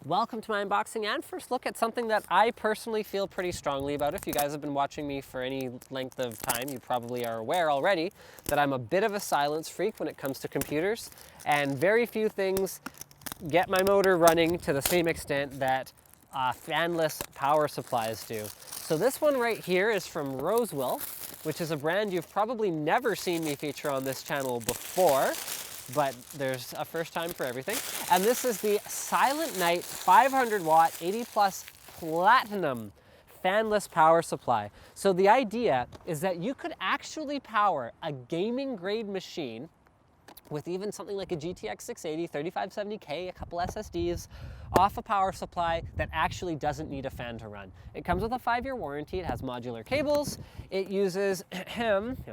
Welcome to my unboxing and first look at something that I personally feel pretty strongly about. If you guys have been watching me for any length of time, you probably are aware already that I'm a bit of a silence freak when it comes to computers, and very few things get my motor running to the same extent that fanless power supplies do. So this one right here is from Rosewill, which is a brand you've probably never seen me feature on this channel before, but there's a first time for everything. And this is the Silent Night 500 watt 80 plus platinum fanless power supply. So the idea is that you could actually power a gaming grade machine with even something like a GTX 680, 3570K, a couple SSDs, off a power supply that actually doesn't need a fan to run. It comes with a 5-year warranty, it has modular cables, it uses,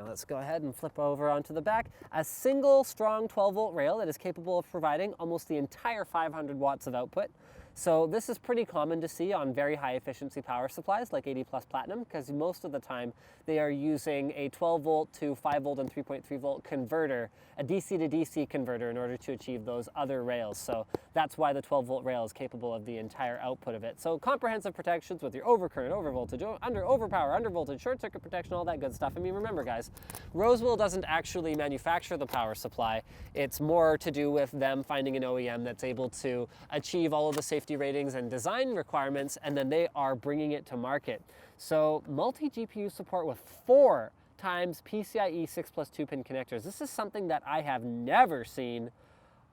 let's go ahead and flip over onto the back, a single strong 12-volt rail that is capable of providing almost the entire 500 watts of output. So this is pretty common to see on very high efficiency power supplies like 80 plus platinum, because most of the time they are using a 12 volt to 5 volt and 3.3 volt converter, a DC to DC converter, in order to achieve those other rails. So that's why the 12 volt rail is capable of the entire output of it. So comprehensive protections with your overcurrent, overvoltage, overpower, undervoltage, short circuit protection, all that good stuff. I mean, remember guys, Rosewill doesn't actually manufacture the power supply. It's more to do with them finding an OEM that's able to achieve all of the safety ratings and design requirements, and then they are bringing it to market. So multi-GPU support with 4 times PCIe 6 plus 2 pin connectors. This is something that I have never seen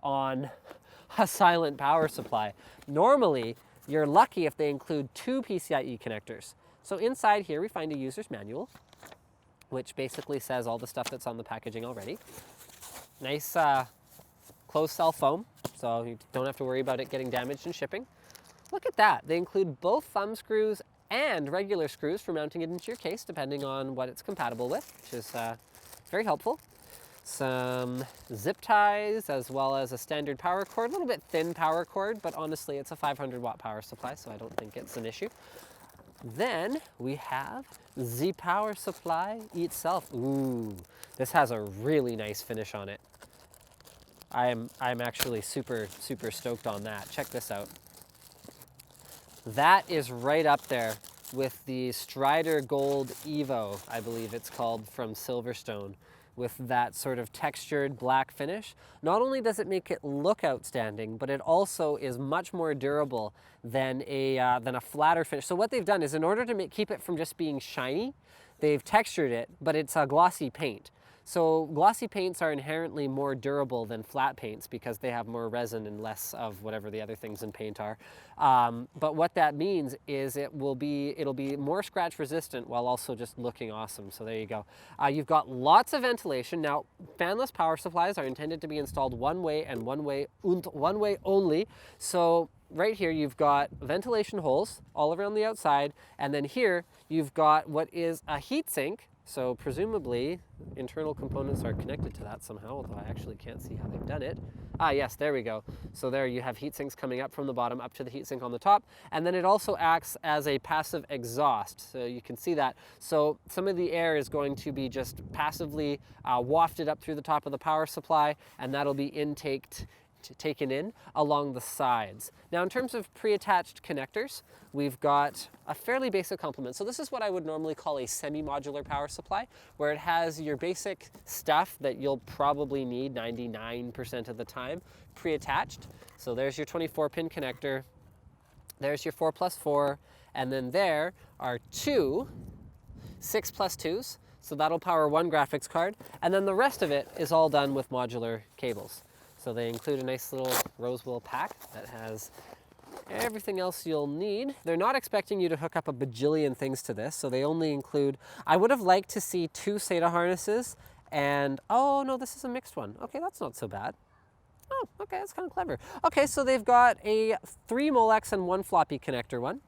on a silent power supply. Normally, you're lucky if they include 2 PCIe connectors. So inside here we find a user's manual, which basically says all the stuff that's on the packaging already. Nice closed cell foam, so you don't have to worry about it getting damaged in shipping. Look at that. They include both thumb screws and regular screws for mounting it into your case, depending on what it's compatible with, which is very helpful. Some zip ties, as well as a standard power cord, a little bit thin power cord, but honestly it's a 500 watt power supply, so I don't think it's an issue. Then we have the power supply itself. Ooh, this has a really nice finish on it. I'm actually super stoked on that. Check this out. That is right up there with the Strider Gold Evo, I believe it's called, from Silverstone, with that sort of textured black finish. Not only does it make it look outstanding, but it also is much more durable than a flatter finish. So what they've done is, in order to keep it from just being shiny, they've textured it, but it's a glossy paint. So glossy paints are inherently more durable than flat paints because they have more resin and less of whatever the other things in paint are. But what that means is it'll be more scratch resistant while also just looking awesome. So there you go. You've got lots of ventilation. Now, fanless power supplies are intended to be installed one way and one way only. So right here you've got ventilation holes all around the outside, and then here you've got what is a heatsink. So presumably internal components are connected to that somehow, although I actually can't see how they've done it. Ah, yes, there we go. So there you have heat sinks coming up from the bottom up to the heatsink on the top, and then it also acts as a passive exhaust. So you can see that. So some of the air is going to be just passively wafted up through the top of the power supply, and that'll be taken in along the sides. Now, in terms of pre-attached connectors, we've got a fairly basic complement. So this is what I would normally call a semi-modular power supply, where it has your basic stuff that you'll probably need 99% of the time pre-attached. So there's your 24 pin connector, there's your 4+4, and then there are 2 6+2s. So that'll power 1 graphics card, and then the rest of it is all done with modular cables. So they include a nice little Rosewill pack that has everything else you'll need. They're not expecting you to hook up a bajillion things to this, so they only include, I would have liked to see 2 SATA harnesses and, oh no, this is a mixed one. Okay, that's not so bad. Oh, okay, that's kind of clever. Okay, so they've got a 3 Molex and 1 floppy connector one.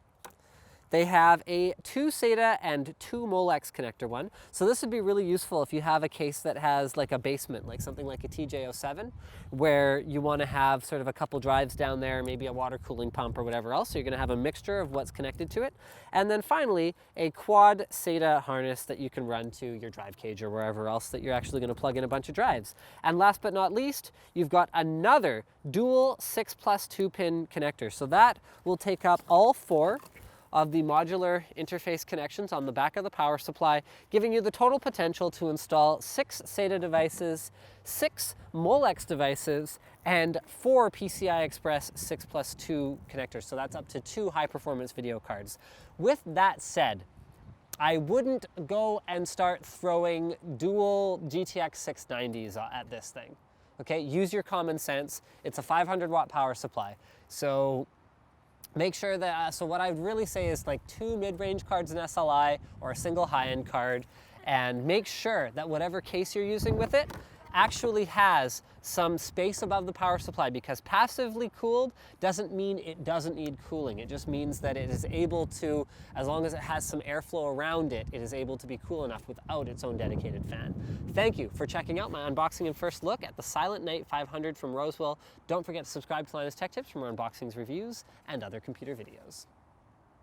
They have a 2 Sata and 2 Molex connector one. So this would be really useful if you have a case that has like a basement, like something like a TJ07, where you want to have sort of a couple drives down there, maybe a water cooling pump or whatever else. So you're going to have a mixture of what's connected to it. And then finally, a quad Sata harness that you can run to your drive cage or wherever else that you're actually going to plug in a bunch of drives. And last but not least, you've got another dual 6+2 pin connector. So that will take up all 4 of the modular interface connections on the back of the power supply, giving you the total potential to install 6 Sata devices, 6 Molex devices, and 4 PCI Express 6+2 connectors. So that's up to 2 high-performance video cards. With that said, I wouldn't go and start throwing dual GTX 690s at this thing. Okay, use your common sense. It's a 500-watt power supply. So make sure that, so what I'd really say is like 2 mid-range cards in SLI or a single high-end card, and make sure that whatever case you're using with it actually has some space above the power supply, because passively cooled doesn't mean it doesn't need cooling. It just means that it is able to, as long as it has some airflow around it, it is able to be cool enough without its own dedicated fan. Thank you for checking out my unboxing and first look at the Silent Night 500 from Rosewill. Don't forget to subscribe to Linus Tech Tips for more unboxings, reviews, and other computer videos.